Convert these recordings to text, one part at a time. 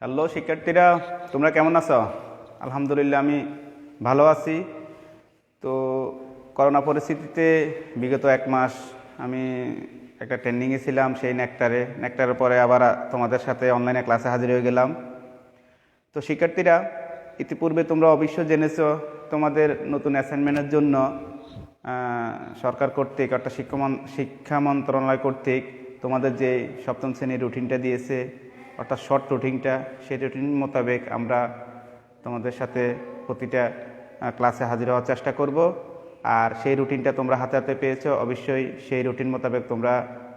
Hello শিক্ষার্থীরা, তোমরা কেমন আছো? আলহামদুলিল্লাহ আমি ভালো আছি। তো করোনা পরিস্থিতিতে বিগত 1 মাস আমি একটা ট্রেনিংয়ে ছিলাম, সেই নেকটারের পরে আবার তোমাদের সাথে অনলাইনে ক্লাসে হাজির হয়ে গেলাম। তো শিক্ষার্থীরা, ইতিপূর্বে তোমরা অবশ্যই জেনেছো তোমাদের নতুন অ্যাসাইনমেন্টের জন্য সরকার কর্তৃক অর্থাৎ শিক্ষা মন্ত্রণালয় কর্তৃক তোমাদের যে সপ্তম শ্রেণীর রুটিনটা দিয়েছে, অর্থাৎ শর্ট রুটিনটা, সেই রুটিন মোতাবেক আমরা তোমাদের সাথে প্রতিটা ক্লাসে হাজির হওয়ার চেষ্টা করব। আর সেই রুটিনটা তোমরা হাতে হাতে পেয়েছো, অবশ্যই সেই রুটিন মোতাবেক তোমরা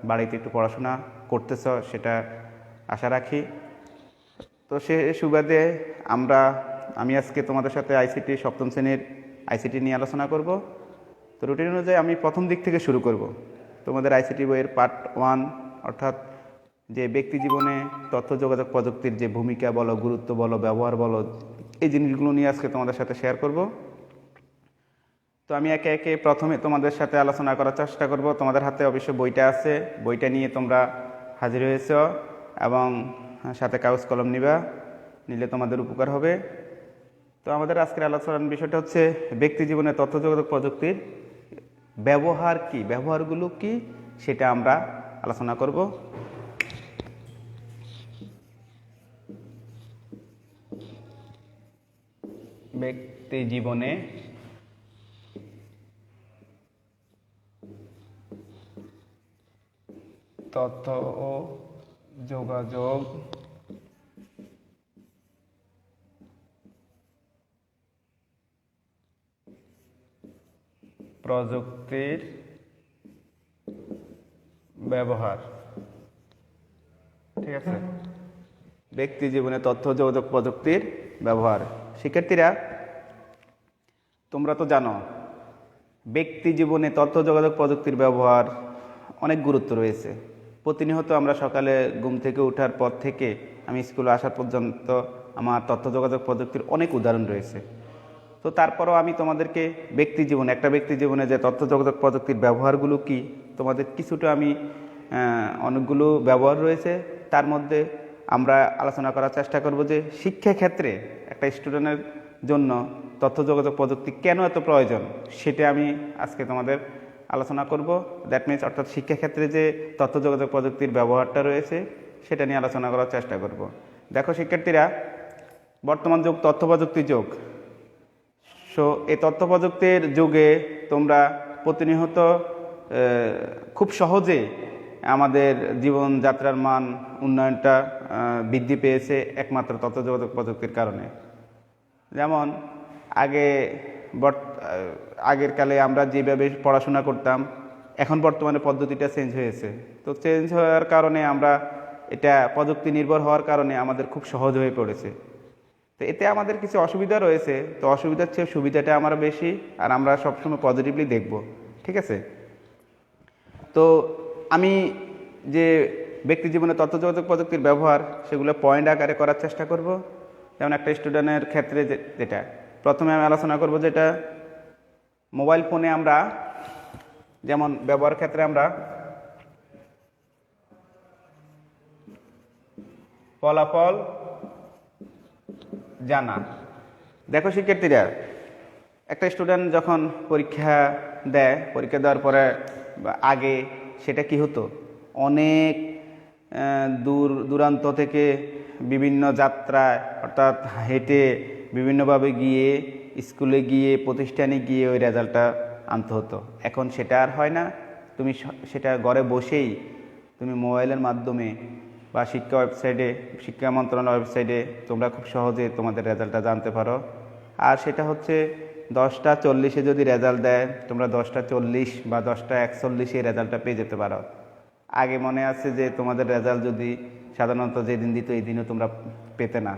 বাড়িতে একটু পড়াশোনা করতেছ, সেটা আশা রাখি। তো সে সুবাদে আমি আজকে তোমাদের সাথে আইসিটি সপ্তম শ্রেণীর আইসিটি নিয়ে আলোচনা করব। তো রুটিন অনুযায়ী আমি প্রথম দিক থেকে শুরু করব। তোমাদের আইসিটি বইয়ের পার্ট 1, অর্থাৎ যে ব্যক্তি জীবনে তথ্য যোগাযোগ প্রযুক্তির যে ভূমিকা বলো, গুরুত্ব বলো, ব্যবহার বলো, এই জিনিসগুলো নিয়ে আজকে তোমাদের সাথে শেয়ার করব। তো আমি একে একে প্রথমে তোমাদের সাথে আলোচনা করার চেষ্টা করব। তোমাদের হাতে অবশ্য বইটা আছে, বইটা নিয়ে তোমরা হাজির হয়েছ এবং সাথে কাগজ কলম নিলে তোমাদের উপকার হবে। তো আমাদের আজকের আলোচনার বিষয়টা হচ্ছে ব্যক্তি জীবনে তথ্য যোগাযোগ প্রযুক্তির ব্যবহার কি, ব্যবহারগুলো কি, সেটা আমরা আলোচনা করব। ব্যক্তি জীবনে তথ্য ও যোগাযোগ প্রযুক্তির ব্যবহার। ঠিক আছে, ব্যক্তি জীবনে তথ্য যোগাযোগ প্রযুক্তির ব্যবহার। শিক্ষার্থীরা, তোমরা তো জানো ব্যক্তি জীবনে তথ্য যোগাযোগ প্রযুক্তির ব্যবহার অনেক গুরুত্ব রয়েছে। প্রতিনিয়ত আমরা সকালে ঘুম থেকে ওঠার পর থেকে আমি স্কুলে আসা পর্যন্ত আমার তথ্য যোগাযোগ প্রযুক্তির অনেক উদাহরণ রয়েছে। তো তারপরও আমি তোমাদেরকে একটা ব্যক্তি জীবনে যে তথ্য যোগাযোগ প্রযুক্তির ব্যবহারগুলো কি, তোমাদের কিছুটা আমি অনেকগুলো ব্যবহার রয়েছে, তার মধ্যে আমরা আলোচনা করার চেষ্টা করব যে শিক্ষাক্ষেত্রে একটা স্টুডেন্টের জন্য তথ্য যোগাযোগ প্রযুক্তি কেন এত প্রয়োজন, সেটা আমি আজকে তোমাদের আলোচনা করব। দ্যাট মিনস অর্থাৎ শিক্ষাক্ষেত্রে যে তথ্য যোগাযোগ প্রযুক্তির ব্যবহারটা রয়েছে সেটা নিয়ে আলোচনা করার চেষ্টা করব। দেখো শিক্ষার্থীরা, বর্তমান যুগ তথ্য প্রযুক্তির যুগ। এই তথ্য প্রযুক্তির যুগে তোমরা প্রতিনিয়ত খুব সহজে আমাদের জীবনযাত্রার মান উন্নয়নটা বৃদ্ধি পেয়েছে একমাত্র তথ্য যোগাযোগ প্রযুক্তির কারণে। যেমন আগের কালে আমরা যেভাবে পড়াশোনা করতাম, এখন বর্তমানে পদ্ধতিটা চেঞ্জ হয়েছে। তো চেঞ্জ হওয়ার কারণে এটা প্রযুক্তি নির্ভর হওয়ার কারণে আমাদের খুব সহজ হয়ে পড়েছে। তো এতে আমাদের কিছু অসুবিধা রয়েছে, তো অসুবিধার চেয়ে সুবিধাটা আমার বেশি, আর আমরা সবসময় পজিটিভলি দেখব। ঠিক আছে, তো আমি যে ব্যক্তি জীবনে তথ্য যোগাযোগ প্রযুক্তির ব্যবহার সেগুলো পয়েন্ট আকারে করার চেষ্টা করব। যেমন একটা স্টুডেন্টের ক্ষেত্রে যেটা প্রথমে আমি আলোচনা করব, যেটা মোবাইল ফোনে আমরা যেমন ব্যবহার ক্ষেত্রে আমরা ফলাফল জানা। দেখো শিক্ষার্থীরা, একটা স্টুডেন্ট যখন পরীক্ষা দেওয়ার পরে আগে সেটা কি হতো, অনেক দূরান্ত থেকে বিভিন্ন যাত্রায় অর্থাৎ হেঁটে বিভিন্নভাবে গিয়ে স্কুলে গিয়ে প্রতিষ্ঠানে গিয়ে ওই রেজাল্টটা আনতে হতো। এখন সেটা আর হয় না, তুমি সেটা ঘরে বসেই তুমি মোবাইলের মাধ্যমে বা শিক্ষা মন্ত্রণালয়ের ওয়েবসাইটে তোমরা খুব সহজে তোমাদের রেজাল্টটা জানতে পারো। আর সেটা হচ্ছে 10টা 40-এ যদি রেজাল্ট দেয়, তোমরা 10টা 40 বা 10টা 41-এ রেজাল্টটা পেয়ে যেতে পারো। আগে মনে আছে যে তোমাদের রেজাল্ট যদি সাধারণত যেদিন দিত এই দিনও তোমরা পেতে না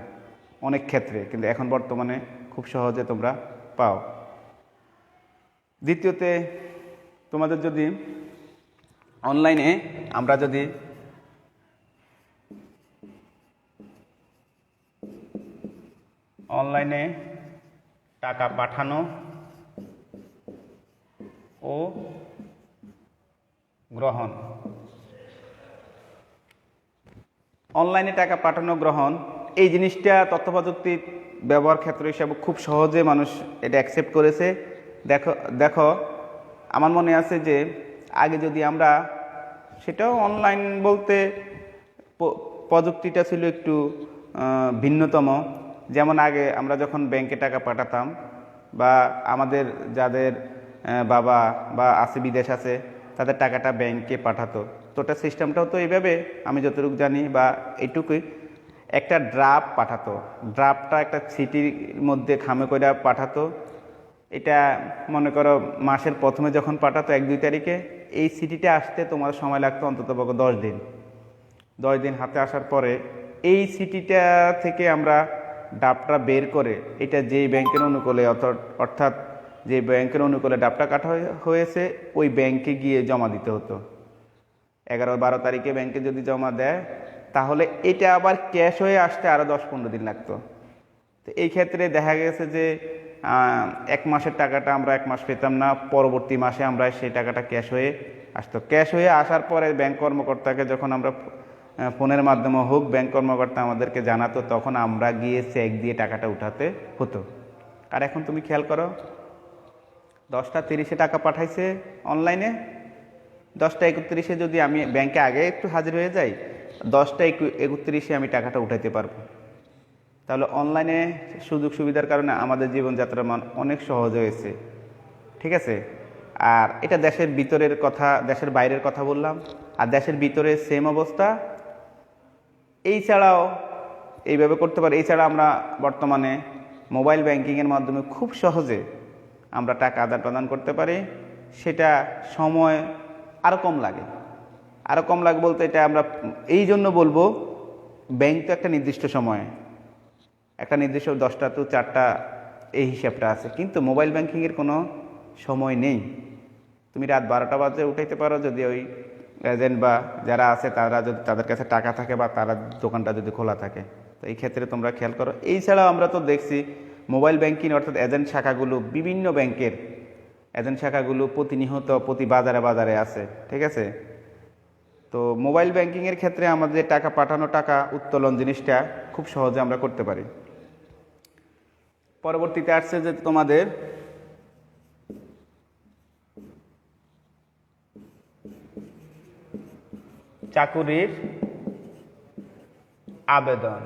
অনেক ক্ষেত্রে, কিন্তু এখন বর্তমানে খুব সহজে তোমরা পাও। দ্বিতীয়তে, তোমাদের যদি অনলাইনে টাকা পাঠানো ও গ্রহণ, অনলাইনে টাকা পাঠানো গ্রহণ এই জিনিসটা তথ্য প্রযুক্তি ব্যবহার ক্ষেত্র হিসাবে খুব সহজে মানুষ এটা অ্যাকসেপ্ট করেছে। দেখো দেখো আমার মনে আছে যে আগে যদি আমরা, সেটাও অনলাইন বলতে প্রযুক্তিটা ছিল একটু ভিন্নতম। যেমন আগে আমরা যখন ব্যাংকে টাকা পাঠাতাম, বা আমাদের যাদের বাবা বা আছে বিদেশ আছে, তাদের টাকাটা ব্যাংকে পাঠাতো, তো ওটা সিস্টেমটাও তো এইভাবে, আমি যতটুকু জানি বা এইটুকুই, একটা ড্রাফট পাঠাতো। ড্রাফটটা একটা সিটির মধ্যে খামে করে পাঠাতো। এটা মনে করো মাসের প্রথমে যখন পাঠাতো 1-2 তারিখে, এই সিটিটা আসতে তোমার সময় লাগতো অন্তত 10 দিন। 10 দিন হাতে আসার পরে এই সিটিটা থেকে আমরা ডাবটা বের করে এটা যেই ব্যাংকের অনুকূলে, অর্থাৎ যে ব্যাংকের অনুকূলে ডাবটা কাটা হয়েছে ওই ব্যাংকে গিয়ে জমা দিতে হতো। 11-12 তারিখে ব্যাংকে যদি জমা দেয়, তাহলে এটা আবার ক্যাশ হয়ে আসতে আরও 10-15 দিন লাগতো। তো এই ক্ষেত্রে দেখা গেছে যে 1 মাসের টাকাটা আমরা 1 মাস পেতাম না, পরবর্তী মাসে আমরা সেই টাকাটা ক্যাশ হয়ে আসতো। ক্যাশ হয়ে আসার পরে ব্যাংক কর্মকর্তাকে যখন আমরা ফোনের মাধ্যমে হোক, ব্যাংক কর্মকর্তা আমাদেরকে জানাতো, তখন আমরা গিয়ে চেক দিয়ে টাকাটা উঠাতে হতো। আর এখন তুমি খেয়াল করো, 10টা 30-এ টাকা পাঠাইছে অনলাইনে, 10টা 31-এ যদি আমি ব্যাংকে আগে একটু হাজির হয়ে যাই, 10টা 31-এ আমি টাকাটা উঠাইতে পারবো। তাহলে অনলাইনে সুযোগ সুবিধার কারণে আমাদের জীবনযাত্রার মান অনেক সহজ হয়েছে, ঠিক আছে। আর এটা দেশের ভিতরের কথা, দেশের বাইরের কথা বললাম। আর দেশের ভিতরে সেম অবস্থা। এই ছাড়াও এইভাবে করতে পারি। এছাড়া আমরা বর্তমানে মোবাইল ব্যাংকিংয়ের মাধ্যমে খুব সহজে আমরা টাকা আদান প্রদান করতে পারি। সেটা সময় আরও কম লাগে। আরও কম লাগে বলতে এটা আমরা এই জন্য বলবো, ব্যাংক তো একটা নির্দিষ্ট সময়, একটা নির্দিষ্ট 10টা to 4টা এই হিসাবটা আছে, কিন্তু মোবাইল ব্যাংকিংয়ের কোনো সময় নেই। তুমি রাত 12টা বাজে উঠাইতে পারো, যদি ওই এজেন্ট বা যারা আছে তারা যদি তাদের কাছে টাকা থাকে বা তারা দোকানটা যদি খোলা থাকে। তো এই ক্ষেত্রে তোমরা খেয়াল করো। এই ছাড়াও আমরা তো দেখছি মোবাইল ব্যাংকিং অর্থাৎ এজেন্ট শাখাগুলো, বিভিন্ন ব্যাংকের এজেন্ট শাখাগুলো প্রতিনিয়ত প্রতি বাজারে বাজারে আছে, ঠিক আছে। তো মোবাইল ব্যাংকিংয়ের ক্ষেত্রে আমাদের টাকা পাঠানো, টাকা উত্তোলন জিনিসটা খুব সহজে আমরা করতে পারি। পরবর্তীতে আসছে যে তোমাদের চাকুরির আবেদন।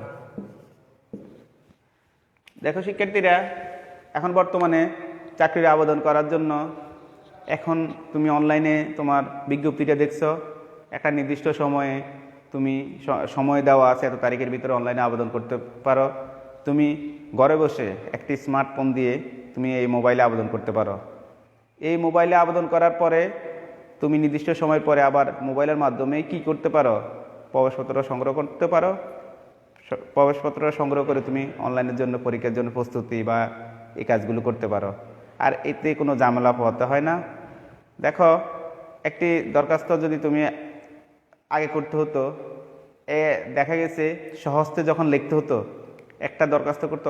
দেখো শিক্ষার্থীরা, এখন বর্তমানে চাকরির আবেদন করার জন্য এখন তুমি অনলাইনে তোমার বিজ্ঞপ্তিটা দেখছো, একটা নির্দিষ্ট সময়ে তুমি সময় দেওয়া আছে, এত তারিখের ভিতরে অনলাইনে আবেদন করতে পারো। তুমি ঘরে বসে একটি স্মার্টফোন দিয়ে তুমি এই মোবাইলে আবেদন করতে পারো। এই মোবাইলে আবেদন করার পরে তুমি নির্দিষ্ট সময়ের পরে আবার মোবাইলের মাধ্যমে কি করতে পারো, প্রবেশপত্র সংগ্রহ করতে পারো। প্রবেশপত্র সংগ্রহ করে তুমি অনলাইনের জন্য, পরীক্ষার জন্য প্রস্তুতি বা এই কাজগুলো করতে পারো। আর এতে কোনো ঝামেলা পোহাতে হয় না। দেখো, একটি দরখাস্ত যদি তুমি আগে করতে হতো, দেখা গেছে সহজতে যখন লিখতে হতো, একটা দরখাস্ত করতে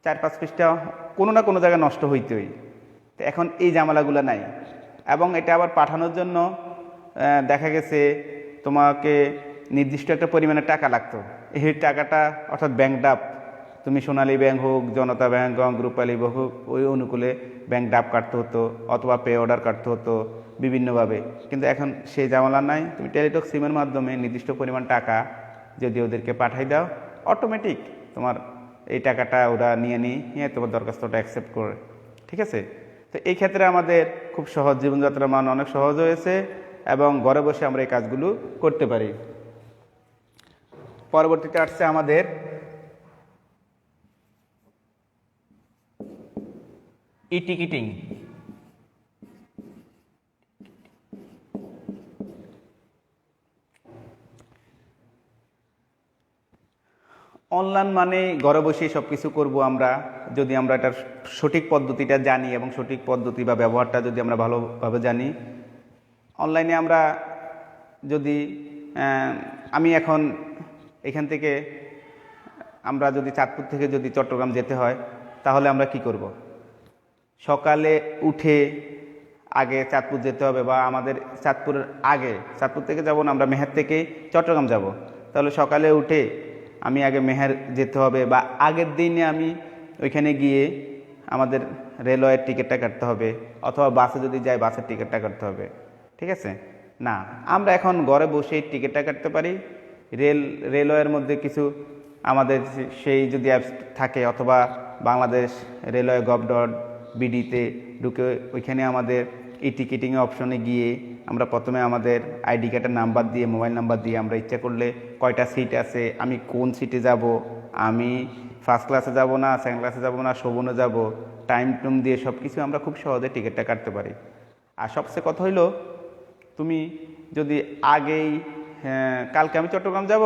4-5 পৃষ্ঠা কোনো না কোনো জায়গায় নষ্ট হইতেই। তো এখন এই ঝামেলাগুলো নাই। এবং এটা আবার পাঠানোর জন্য দেখা গেছে তোমাকে নির্দিষ্ট একটা পরিমাণে টাকা লাগতো। এই টাকাটা অর্থাৎ ব্যাংক ড্রাফট, তুমি সোনালী ব্যাংক হোক, জনতা ব্যাংক হোক, রূপালী ব্যাংক হোক, ওই অনুকূলে ব্যাংক ড্রাফট কাটতে হতো, অথবা পে অর্ডার কাটতে হতো বিভিন্নভাবে। কিন্তু এখন সেই ঝামেলা নাই। তুমি টেলিটক সিমের মাধ্যমে নির্দিষ্ট পরিমাণ টাকা যদি ওদেরকে পাঠাই দাও, অটোমেটিক তোমার এই টাকাটা ওরা নিয়ে তোমার দরখাস্তটা অ্যাকসেপ্ট করে, ঠিক আছে। তো এই ক্ষেত্রে আমাদের খুব সহজ, জীবনযাত্রার মান অনেক সহজ হয়েছে এবং ঘরে বসে আমরা এই কাজগুলো করতে পারি। পরবর্তীতে আসছে আমাদের ই-টিকিটিং। অনলাইন মানে ঘরে বসেই সব কিছু করবো আমরা, যদি আমরা এটার সঠিক পদ্ধতিটা জানি এবং সঠিক পদ্ধতি বা ব্যবহারটা যদি আমরা ভালোভাবে জানি। অনলাইনে আমরা যদি আমি এখন এখান থেকে আমরা যদি চাঁদপুর থেকে যদি চট্টগ্রাম যেতে হয়, তাহলে আমরা কি করব? সকালে উঠে আগে চাঁদপুর যেতে হবে, বা আমাদের চাঁদপুরের আগে, চাঁদপুর থেকে যাব না, আমরা মেহের থেকে চট্টগ্রাম যাব। তাহলে সকালে উঠে আমি আগে মেহের যেতে হবে, বা আগের দিনে আমি ওইখানে গিয়ে আমাদের রেলওয়ের টিকিটটা কাটতে হবে, অথবা বাসে যদি যাই বাসের টিকিটটা কাটতে হবে। ঠিক আছে? না, আমরা এখন ঘরে বসেই টিকিটটা কাটতে পারি। রেলওয়ের মধ্যে কিছু আমাদের সেই যদি অ্যাপস থাকে, অথবা বাংলাদেশ রেলওয়ে gov.bd-তে ঢুকে ওইখানে আমাদের ই টিকিটিংয়ের অপশনে গিয়ে আমরা প্রথমে আমাদের আইডি কার্ডের নাম্বার দিয়ে, মোবাইল নাম্বার দিয়ে আমরা ইচ্ছা করলে কয়টা সিট আছে, আমি কোন সিটে যাব, আমি ফার্স্ট ক্লাসে যাব না সেকেন্ড ক্লাসে যাব না শোভনে যাব, টাইম টুম দিয়ে সব কিছু আমরা খুব সহজে টিকিটটা কাটতে পারি। আর সবচেয়ে কথা হইল, তুমি যদি আগেই, কালকে আমি চট্টগ্রাম যাব,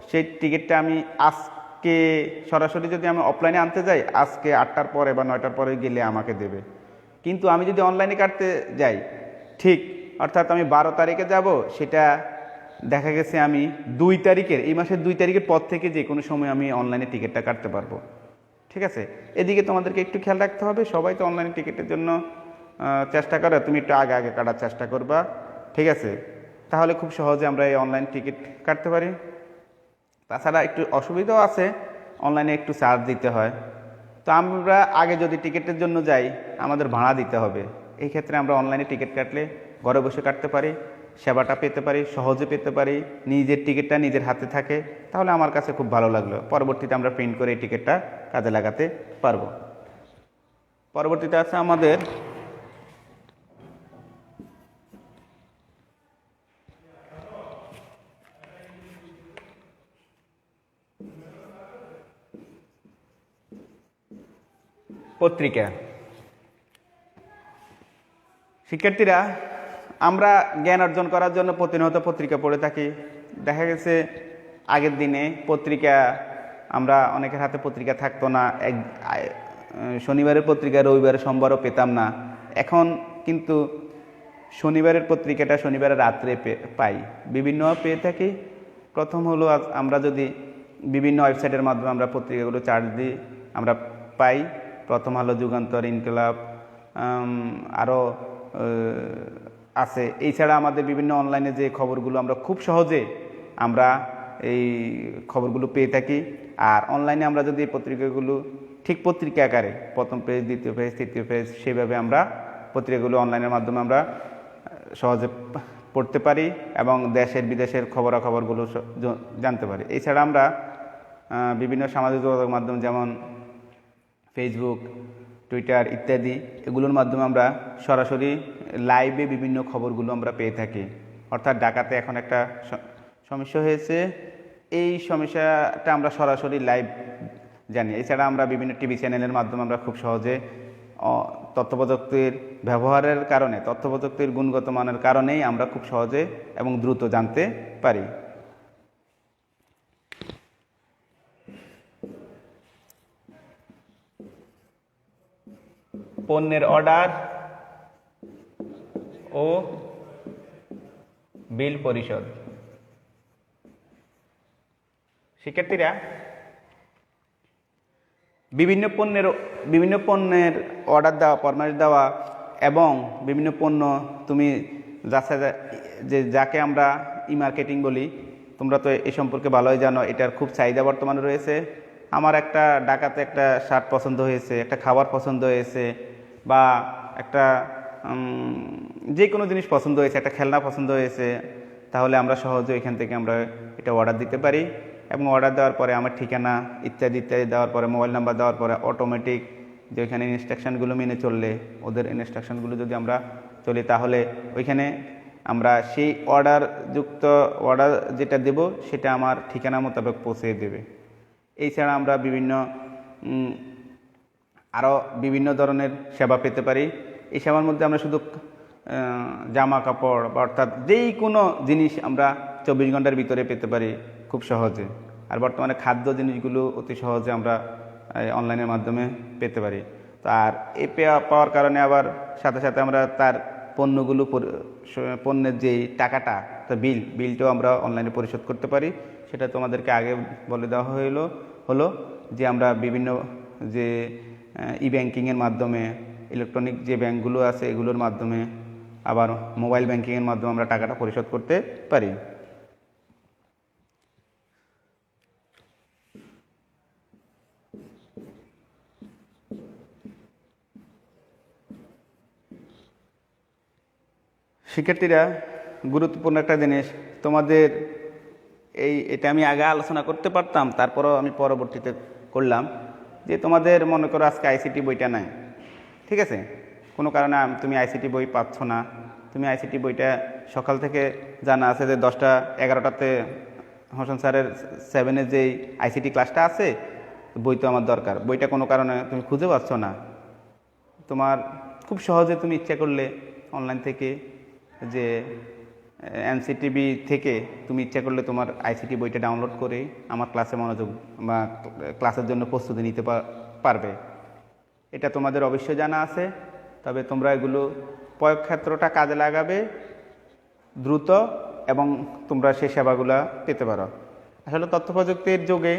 সেই টিকিটটা আমি আজকে সরাসরি যদি আমি অফলাইনে আনতে যাই, আজকে 8টার পরে বা 9টার পরে গেলে আমাকে দেবে। কিন্তু আমি যদি অনলাইনে কাটতে যাই, ঠিক অর্থাৎ আমি 12 তারিখে যাব, সেটা দেখা গেছে আমি 2 তারিখের, এই মাসের 2 তারিখের পর থেকে যে কোনো সময় আমি অনলাইনে টিকিটটা কাটতে পারবো। ঠিক আছে? এদিকে তোমাদেরকে একটু খেয়াল রাখতে হবে। সবাই তো অনলাইনে টিকিটের জন্য চেষ্টা করে, তুমি একটু আগে আগে কাটার চেষ্টা করবা। ঠিক আছে? তাহলে খুব সহজে আমরা এই অনলাইন টিকিট কাটতে পারি। তাছাড়া একটু অসুবিধাও আছে, অনলাইনে একটু চার্জ দিতে হয়। তো আমরা আগে যদি টিকিটের জন্য যাই, আমাদের ভাড়া দিতে হবে। এই ক্ষেত্রে আমরা অনলাইনে টিকিট কাটলে ঘরে বসে কাটতে পারি, সেবাটা পেতে পারি, সহজে পেতে পারি, নিজের টিকিটটা নিজের হাতে থাকে। তাহলে আমার কাছে খুব ভালো লাগলো। পরবর্তীতে আমরা প্রিন্ট করে এই টিকিটটা কাজে লাগাতে পারবো। পরবর্তীতে আছে আমাদের পত্রিকা। শিক্ষার্থীরা, আমরা জ্ঞান অর্জন করার জন্য প্রতিনিয়ত পত্রিকা পড়ে থাকি। দেখা গেছে আগের দিনে পত্রিকা, আমরা অনেকের হাতে পত্রিকা থাকতো না, শনিবারের পত্রিকা রবিবারের সোমবারও পেতাম না। এখন কিন্তু শনিবারের পত্রিকাটা শনিবারের রাত্রে পাই, বিভিন্ন পেয়ে থাকি। প্রথম হলো, আমরা যদি বিভিন্ন ওয়েবসাইটের মাধ্যমে আমরা পত্রিকাগুলো চার্জ দিই, আমরা পাই। প্রথম আলো, যুগান্তর, ইনকিলাব, আরও আছে। এছাড়া আমাদের বিভিন্ন অনলাইনে যে খবরগুলো আমরা খুব সহজে আমরা এই খবরগুলো পেয়ে থাকি। আর অনলাইনে আমরা যদি এই পত্রিকাগুলো ঠিক পত্রিকা আকারে, প্রথম পেজ, দ্বিতীয় পেজ, তৃতীয় পেজ, সেভাবে আমরা পত্রিকাগুলো অনলাইনের মাধ্যমে আমরা সহজে পড়তে পারি এবং দেশের বিদেশের খবরাখবরগুলো জানতে পারি। এছাড়া আমরা বিভিন্ন সামাজিক যোগাযোগ মাধ্যম যেমন ফেসবুক, টুইটার ইত্যাদি, এগুলোর মাধ্যমে আমরা সরাসরি লাইভে বিভিন্ন খবরগুলো আমরা পেয়ে থাকি। অর্থাৎ ঢাকাতে এখন একটা সমস্যা হয়েছে, এই সমস্যাটা আমরা সরাসরি লাইভ জানি। এছাড়া আমরা বিভিন্ন টিভি চ্যানেলের মাধ্যমে আমরা খুব সহজে তথ্য প্রযুক্তির ব্যবহারের কারণে, তথ্য প্রযুক্তির গুণগত মানের কারণেই আমরা খুব সহজে এবং দ্রুত জানতে পারি। পণ্যের অর্ডার ও বিল পরিশোধ। শিক্ষার্থীরা, বিভিন্ন পণ্যের অর্ডার দেওয়া, ফরমাশ দেওয়া এবং বিভিন্ন পণ্য তুমি যাকে আমরা ই মার্কেটিং বলি, তোমরা তো এই সম্পর্কে ভালোই জানো। এটার খুব চাহিদা বর্তমানে রয়েছে। আমার একটা ঢাকাতে একটা শার্ট পছন্দ হয়েছে, একটা খাবার পছন্দ হয়েছে, বা একটা যে কোনো জিনিস পছন্দ হয়েছে, একটা খেলনা পছন্দ হয়েছে, তাহলে আমরা সহজে এখান থেকে আমরা এটা অর্ডার দিতে পারি। এবং অর্ডার দেওয়ার পরে আমার ঠিকানা ইত্যাদি ইত্যাদি দেওয়ার পরে, মোবাইল নাম্বার দেওয়ার পরে অটোমেটিক যে ওইখানে ইনস্ট্রাকশানগুলো মেনে চললে, ওদের ইনস্ট্রাকশানগুলো যদি আমরা চলি, তাহলে ওইখানে আমরা সেই অর্ডার যেটা দেব সেটা আমার ঠিকানা মোতাবেক পৌঁছে দেবে। এছাড়া আমরা আরও বিভিন্ন ধরনের সেবা পেতে পারি। এই সেবার মধ্যে আমরা শুধু জামা কাপড় বা অর্থাৎ যেই কোনো জিনিস আমরা 24 ঘন্টার ভিতরে পেতে পারি খুব সহজে। আর বর্তমানে খাদ্য জিনিসগুলো অতি সহজে আমরা অনলাইনের মাধ্যমে পেতে পারি। তো আর এই পাওয়ার কারণে আবার সাথে সাথে আমরা তার পণ্যের যেই টাকাটা, তো বিলটাও আমরা অনলাইনে পরিশোধ করতে পারি। সেটা তোমাদেরকে আগে বলে দেওয়া হলো যে আমরা বিভিন্ন যে ই ব্যাংকিংয়ের মাধ্যমে, ইলেকট্রনিক যে ব্যাংকগুলো আছে এগুলোর মাধ্যমে, আবার মোবাইল ব্যাংকিংয়ের মাধ্যমে আমরা টাকাটা পরিশোধ করতে পারি। শিক্ষার্থীরা, গুরুত্বপূর্ণ একটা জিনিস তোমাদের এটা আমি আগে আলোচনা করতে পারতাম, তারপরও আমি পরবর্তীতে করলাম যে তোমাদের মনে করো আজকে আইসিটি বইটা নাই, ঠিক আছে, কোনো কারণে তুমি আইসিটি বই পাচ্ছ না। তুমি আইসিটি বইটা সকাল থেকে জানা আছে যে 10টা 11টাতে হোসেন স্যারের 7-এর যেই আইসিটি ক্লাসটা আছে, বই তো আমার দরকার, বইটা কোনো কারণে তুমি খুঁজে পাচ্ছ না। তোমার খুব সহজে তুমি ইচ্ছা করলে অনলাইন থেকে যে এনসিটিভি থেকে তুমি ইচ্ছা করলে তোমার আইসিটি বইটা ডাউনলোড করে আমার ক্লাসে মনোযোগ বা ক্লাসের জন্য প্রস্তুতি নিতে পারবে। এটা তোমাদের অবশ্যই জানা আছে, তবে তোমরা এগুলো প্রয়োগ ক্ষেত্রটা কাজে লাগাবে দ্রুত এবং তোমরা সেই সেবাগুলো পেতে পারো। আসলে তথ্য প্রযুক্তির যুগে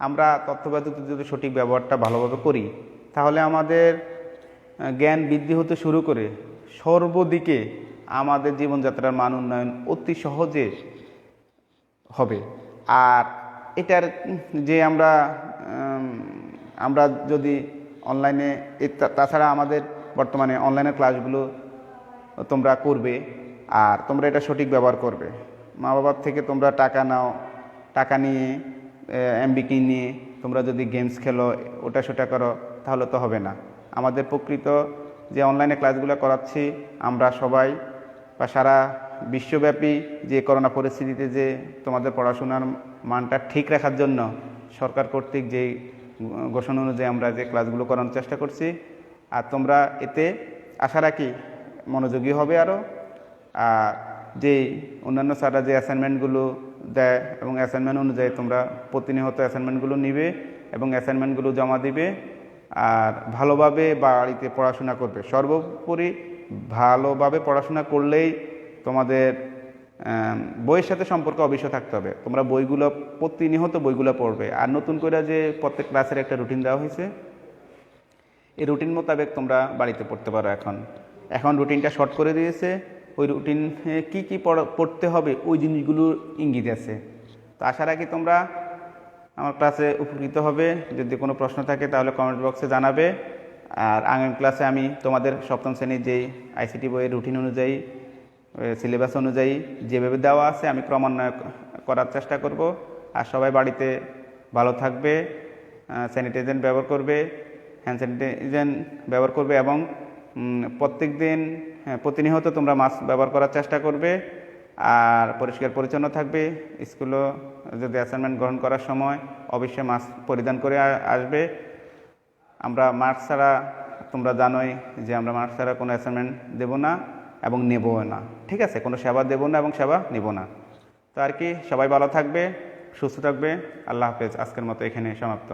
আমরা তথ্য প্রযুক্তির যদি সঠিক ব্যবহারটা ভালোভাবে করি, তাহলে আমাদের জ্ঞান বৃদ্ধি হতে শুরু করে সর্বদিকে আমাদের জীবনযাত্রার মান উন্নয়ন অতি সহজে হবে। আর এটার যে আমরা যদি অনলাইনে, তাছাড়া আমাদের বর্তমানে অনলাইনের ক্লাসগুলো তোমরা করবে আর তোমরা এটা সঠিক ব্যবহার করবে। মা বাবার থেকে তোমরা টাকা নাও, টাকা নিয়ে এমবি কিনে তোমরা যদি গেমস খেলো, ওটা সেটা করো, তাহলে তো হবে না। আমাদের প্রকৃত যে অনলাইনে ক্লাসগুলো করাচ্ছি আমরা সবাই বা সারা বিশ্বব্যাপী যে করোনা পরিস্থিতিতে যে তোমাদের পড়াশোনার মানটা ঠিক রাখার জন্য সরকার কর্তৃক যেই ঘোষণা অনুযায়ী আমরা যে ক্লাসগুলো করানোর চেষ্টা করছি, আর তোমরা এতে আশা রাখি মনোযোগী হবে আরও। আর যেই অন্যান্য স্যাররা যে অ্যাসাইনমেন্টগুলো দেয় এবং অ্যাসাইনমেন্ট অনুযায়ী তোমরা প্রতিনিয়ত অ্যাসাইনমেন্টগুলো নিবে এবং অ্যাসাইনমেন্টগুলো জমা দিবে আর ভালোভাবে বাড়িতে পড়াশোনা করবে। সর্বোপরি ভালোভাবে পড়াশোনা করলেই তোমাদের বইয়ের সাথে সম্পর্ক অবশ্য থাকতে হবে। তোমরা বইগুলো প্রতিনিয়ত বইগুলো পড়বে। আর নতুন করে যে প্রত্যেক ক্লাসের একটা রুটিন দেওয়া হয়েছে, এই রুটিন মোতাবেক তোমরা বাড়িতে পড়তে পারো। এখন রুটিনটা শর্ট করে দিয়েছে, ওই রুটিন কি কি পড়তে হবে ওই জিনিসগুলোর ইঙ্গিত আছে। তো আশা রাখি তোমরা আমার ক্লাসে উপকৃত হবে। যদি কোনো প্রশ্ন থাকে তাহলে কমেন্ট বক্সে জানাবে। আর আগামী ক্লাসে আমি তোমাদের সপ্তম শ্রেণীর যেই আইসিটি বইয়ের রুটিন অনুযায়ী, সিলেবাস অনুযায়ী যেভাবে দেওয়া আছে আমি ক্রমান্বয় করার চেষ্টা করব। আর সবাই বাড়িতে ভালো থাকবে, স্যানিটাইজার ব্যবহার করবে, হ্যান্ড স্যানিটাইজার ব্যবহার করবে এবং প্রতিনিয়ত তোমরা মাস্ক ব্যবহার করার চেষ্টা করবে আর পরিষ্কার পরিচ্ছন্ন থাকবে। স্কুলও যদি অ্যাসাইনমেন্ট গ্রহণ করার সময় অবশ্যই মাস্ক পরিধান করে আসবে। আমরা মাস্ক ছাড়া, তোমরা জানোই যে আমরা মাস্ক ছাড়া কোনো অ্যাসাইনমেন্ট দেবো না এবং নেবও না, ঠিক আছে, কোনো সেবা দেবো না এবং সেবা নেব না। তো আর কি, সবাই ভালো থাকবে, সুস্থ থাকবে। আল্লাহ হাফেজ। আজকের মতো এখানে সমাপ্ত।